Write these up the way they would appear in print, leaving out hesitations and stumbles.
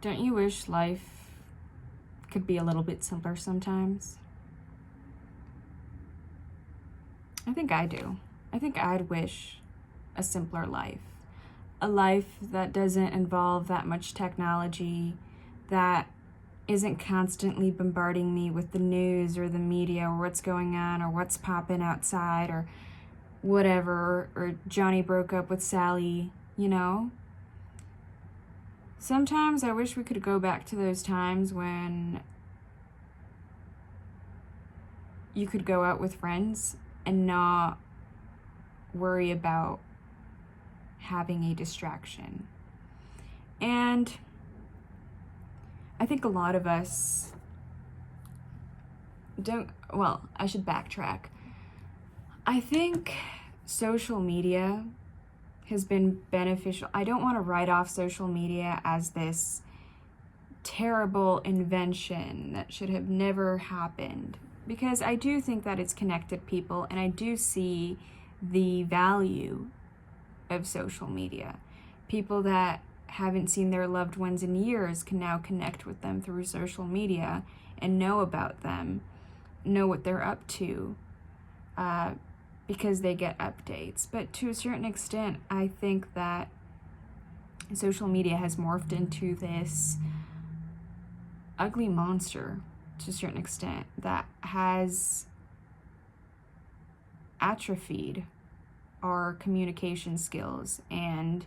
Don't you wish life could be a little bit simpler sometimes? I think I do. I think I'd wish a simpler life. A life that doesn't involve that much technology, that isn't constantly bombarding me with the news or the media or what's going on or what's popping outside or whatever, or Johnny broke up with Sally, you know? Sometimes I wish we could go back to those times when you could go out with friends and not worry about having a distraction. And I think a lot of us I should backtrack. I think social media has been beneficial. I don't want to write off social media as this terrible invention that should have never happened, because I do think that it's connected people, and I do see the value of social media. People that haven't seen their loved ones in years can now connect with them through social media and know about them, know what they're up to, because they get updates. But to a certain extent, I think that social media has morphed into this ugly monster to a certain extent that has atrophied our communication skills, and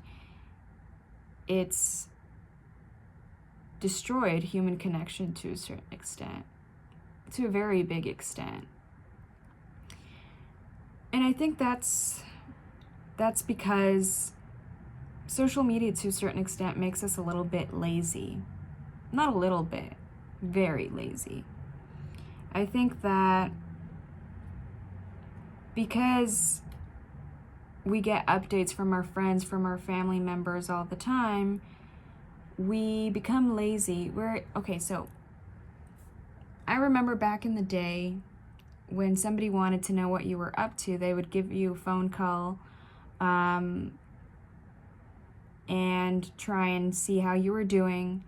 it's destroyed human connection to a certain extent, to a very big extent. And I think that's because social media to a certain extent makes us a little bit lazy. Not a little bit, very lazy. I think that because we get updates from our friends, from our family members all the time, we become lazy. So I remember back in the day when somebody wanted to know what you were up to, they would give you a phone call and try and see how you were doing,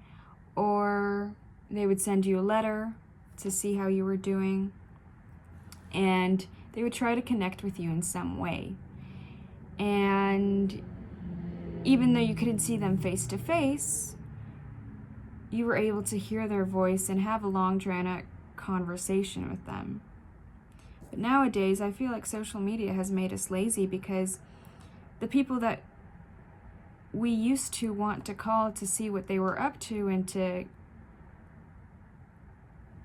or they would send you a letter to see how you were doing, and they would try to connect with you in some way. And even though you couldn't see them face to face, you were able to hear their voice and have a long, drawn-out conversation with them. But nowadays, I feel like social media has made us lazy, because the people that we used to want to call to see what they were up to and to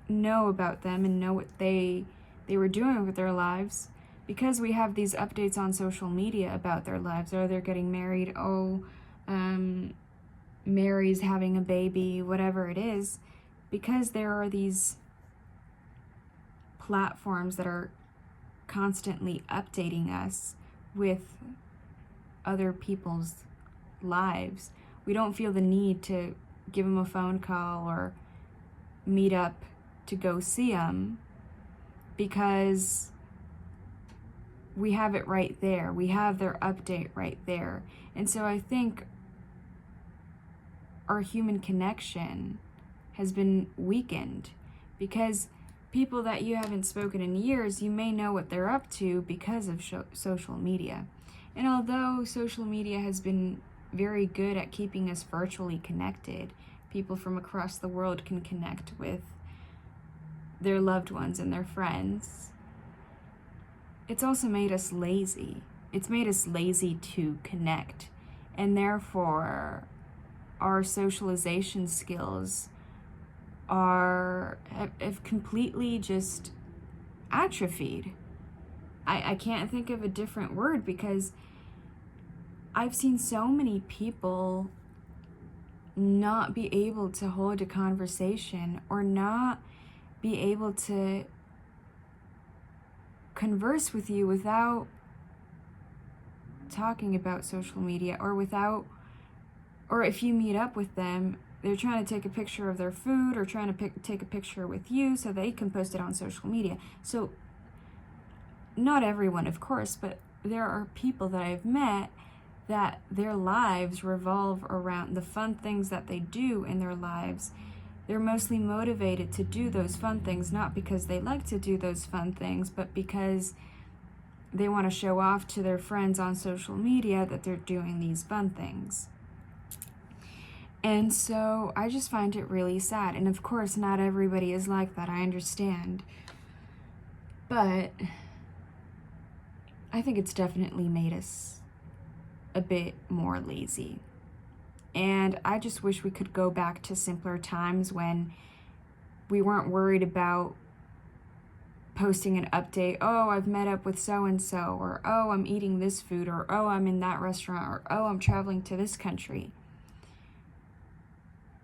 know about them and know what they were doing with their lives, because we have these updates on social media about their lives. Oh, they're getting married. Oh, Mary's having a baby, whatever it is. Because there are these platforms that are constantly updating us with other people's lives, we don't feel the need to give them a phone call or meet up to go see them, because we have it right there. We have their update right there. And so I think our human connection has been weakened, because people that you haven't spoken in years, you may know what they're up to because of social media. And although social media has been very good at keeping us virtually connected, people from across the world can connect with their loved ones and their friends, it's also made us lazy. It's made us lazy to connect. And therefore, our socialization skills have completely just atrophied. I can't think of a different word, because I've seen so many people not be able to hold a conversation, or not be able to converse with you without talking about social media, or if you meet up with them, they're trying to take a picture of their food, or trying to take a picture with you so they can post it on social media. So not everyone, of course, but there are people that I've met that their lives revolve around the fun things that they do in their lives. They're mostly motivated to do those fun things, not because they like to do those fun things, but because they want to show off to their friends on social media that they're doing these fun things. And so I just find it really sad. And of course, not everybody is like that, I understand. But I think it's definitely made us a bit more lazy. And I just wish we could go back to simpler times when we weren't worried about posting an update, oh, I've met up with so-and-so, or oh, I'm eating this food, or oh, I'm in that restaurant, or oh, I'm traveling to this country.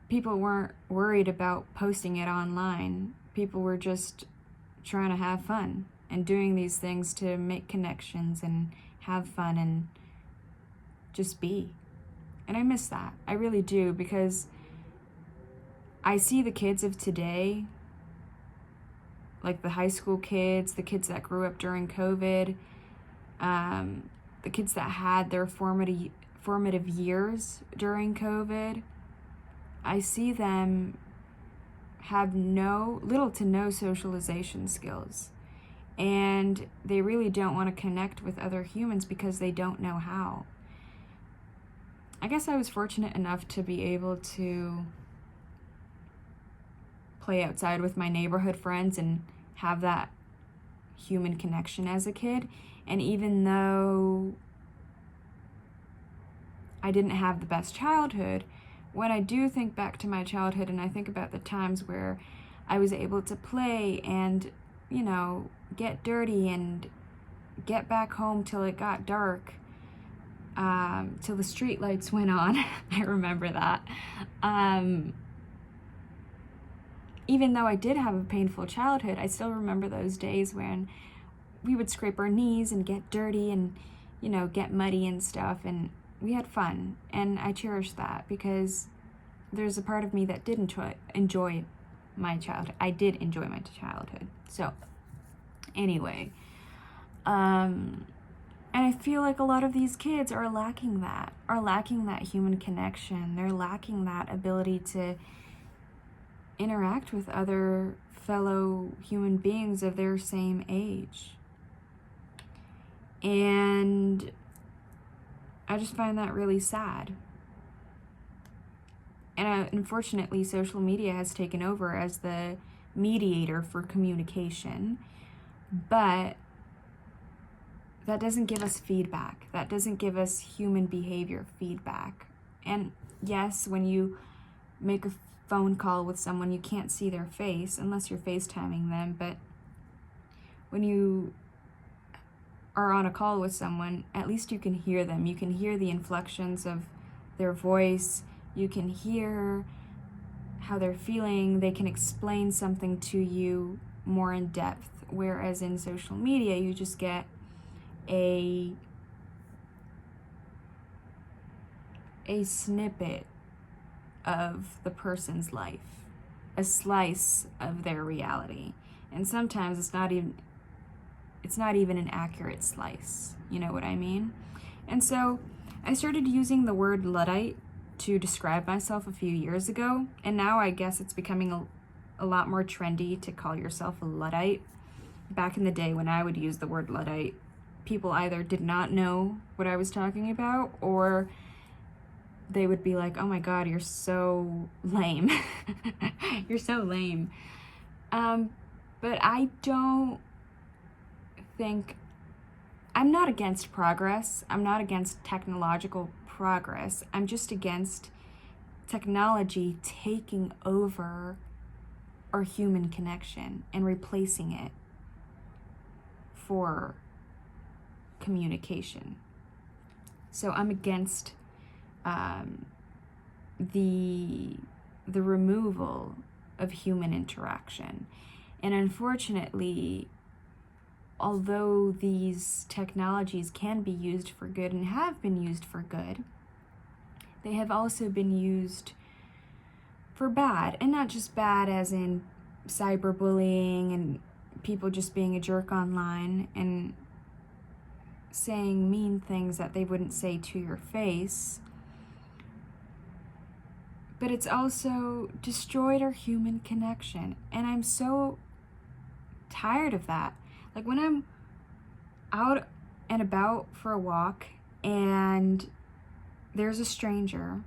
People weren't worried about posting it online. People were just trying to have fun and doing these things to make connections and have fun and just be. And I miss that. I really do, because I see the kids of today, like the high school kids, the kids that grew up during COVID, the kids that had their formative years during COVID. I see them have little to no socialization skills. And they really don't want to connect with other humans because they don't know how. I guess I was fortunate enough to be able to play outside with my neighborhood friends and have that human connection as a kid. And even though I didn't have the best childhood, when I do think back to my childhood and I think about the times where I was able to play and, get dirty and get back home till it got dark, till the street lights went on. I remember that. Even though I did have a painful childhood, I still remember those days when we would scrape our knees and get dirty and, get muddy and stuff, and we had fun. And I cherish that because there's a part of me that did enjoy my childhood. I did enjoy my childhood. So, anyway, and I feel like a lot of these kids are lacking that human connection. They're lacking that ability to interact with other fellow human beings of their same age. And I just find that really sad. And unfortunately, social media has taken over as the mediator for communication. But that doesn't give us feedback. That doesn't give us human behavior feedback. And yes, when you make a phone call with someone, you can't see their face unless you're FaceTiming them. But when you are on a call with someone, at least you can hear them. You can hear the inflections of their voice. You can hear how they're feeling. They can explain something to you more in depth. Whereas in social media, you just get a snippet of the person's life, a slice of their reality. And sometimes it's not even an accurate slice. You know what I mean? And so I started using the word Luddite to describe myself a few years ago, and now I guess it's becoming a lot more trendy to call yourself a Luddite. Back in the day when I would use the word Luddite, people either did not know what I was talking about, or they would be like, oh my God, you're so lame. You're so lame. But I don't think, I'm not against progress. I'm not against technological progress. I'm just against technology taking over our human connection and replacing it for communication. So I'm against the removal of human interaction. And unfortunately, although these technologies can be used for good and have been used for good, they have also been used for bad. And not just bad as in cyberbullying and people just being a jerk online and saying mean things that they wouldn't say to your face, but it's also destroyed our human connection. And I'm so tired of that. Like when I'm out and about for a walk and there's a stranger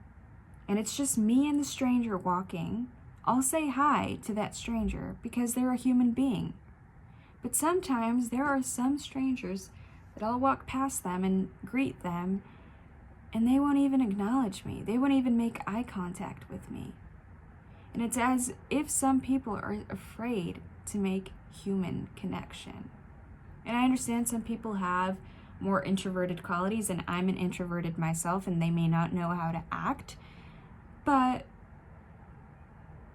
and it's just me and the stranger walking, I'll say hi to that stranger because they're a human being. But sometimes there are some strangers that I'll walk past them and greet them and they won't even acknowledge me. They won't even make eye contact with me. And it's as if some people are afraid to make human connection. And I understand some people have more introverted qualities, and I'm an introverted myself, and they may not know how to act, but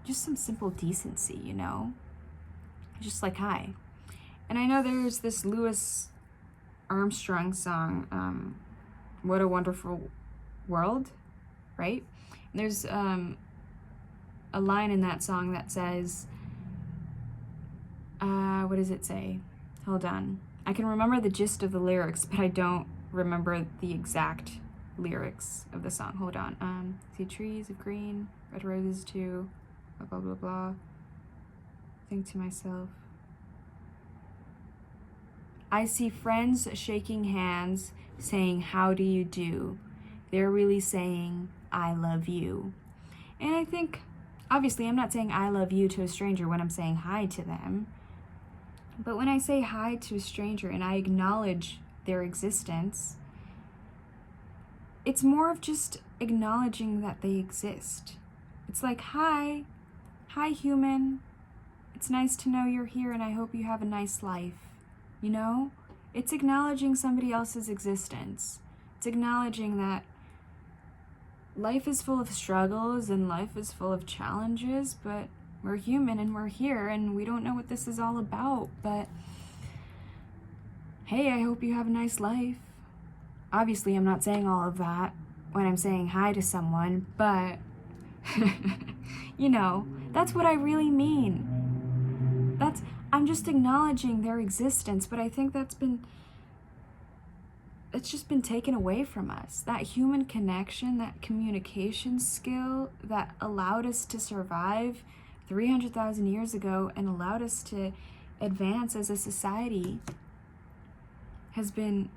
just some simple decency, you know? Just like hi. And I know there's this Louis Armstrong song, What a Wonderful World, right? And there's a line in that song that says, what does it say? Hold on. I can remember the gist of the lyrics, but I don't remember the exact lyrics of the song. Hold on. See trees of green, red roses too, blah, blah, blah. Think to myself, I see friends shaking hands, saying, how do you do? They're really saying, I love you. And I think, obviously, I'm not saying I love you to a stranger when I'm saying hi to them. But when I say hi to a stranger and I acknowledge their existence, it's more of just acknowledging that they exist. It's like, hi human. It's nice to know you're here and I hope you have a nice life. You know? It's acknowledging somebody else's existence. It's acknowledging that life is full of struggles and life is full of challenges, but we're human and we're here and we don't know what this is all about, but hey, I hope you have a nice life. Obviously, I'm not saying all of that when I'm saying hi to someone, but you know, that's what I really mean. I'm just acknowledging their existence, but I think it's just been taken away from us. That human connection, that communication skill that allowed us to survive 300,000 years ago and allowed us to advance as a society has been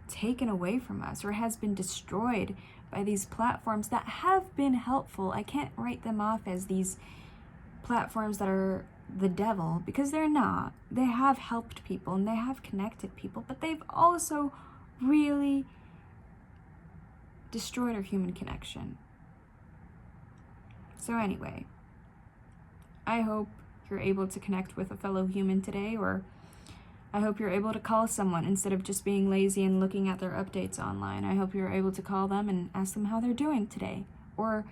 taken away from us, or has been destroyed by these platforms that have been helpful. I can't write them off as these platforms that are the devil, because they're not. They have helped people and they have connected people, but they've also really destroyed our human connection. So anyway, I hope you're able to connect with a fellow human today, or I hope you're able to call someone instead of just being lazy and looking at their updates online. I hope you're able to call them and ask them how they're doing today, or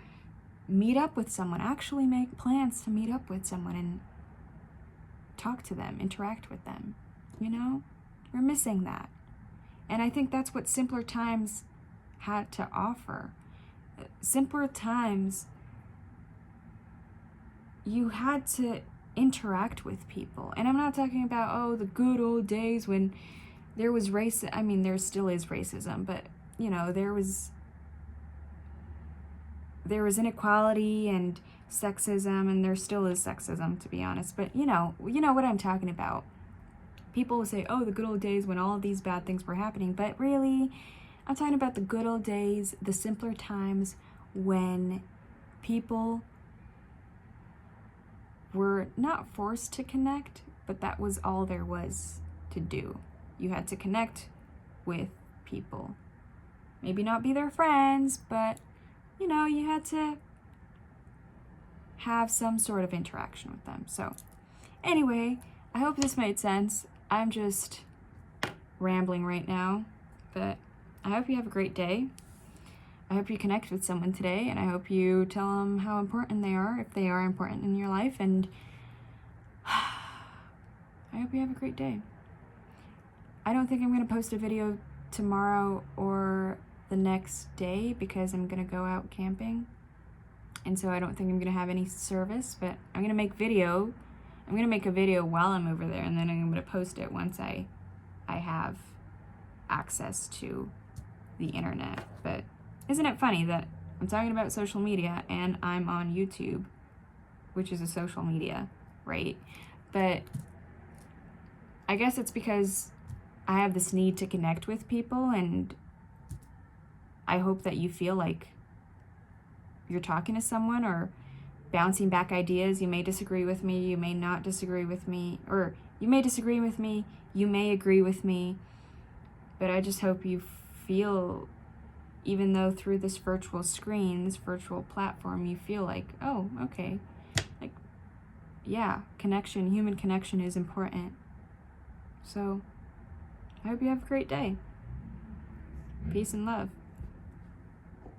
meet up with someone, actually make plans to meet up with someone and talk to them, interact with them. You know, we're missing that. And I think that's what simpler times had to offer. Simpler times, you had to interact with people. And I'm not talking about, the good old days when there was there still is racism, but, you know, there was inequality and sexism, and there still is sexism, to be honest. But, you know what I'm talking about. People will say, the good old days when all of these bad things were happening. But really, I'm talking about the good old days, the simpler times when people were not forced to connect, but that was all there was to do. You had to connect with people. Maybe not be their friends, but, you know, you had to have some sort of interaction with them. So, anyway, I hope this made sense. I'm just rambling right now, but I hope you have a great day. I hope you connect with someone today, and I hope you tell them how important they are, if they are important in your life, and I hope you have a great day. I don't think I'm going to post a video tomorrow or the next day because I'm going to go out camping, and so I don't think I'm going to have any service, but I'm going to make video. I'm going to make a video while I'm over there, and then I'm going to post it once I have access to the internet. But isn't it funny that I'm talking about social media and I'm on YouTube, which is a social media, right? But I guess it's because I have this need to connect with people, and I hope that you feel like you're talking to someone or bouncing back ideas. You may disagree with me, you may not disagree with me, or you may disagree with me, you may agree with me, but I just hope you feel, even though through this virtual screen, this virtual platform, you feel like, oh, okay, like, yeah, connection, human connection is important. So I hope you have a great day. Peace and love.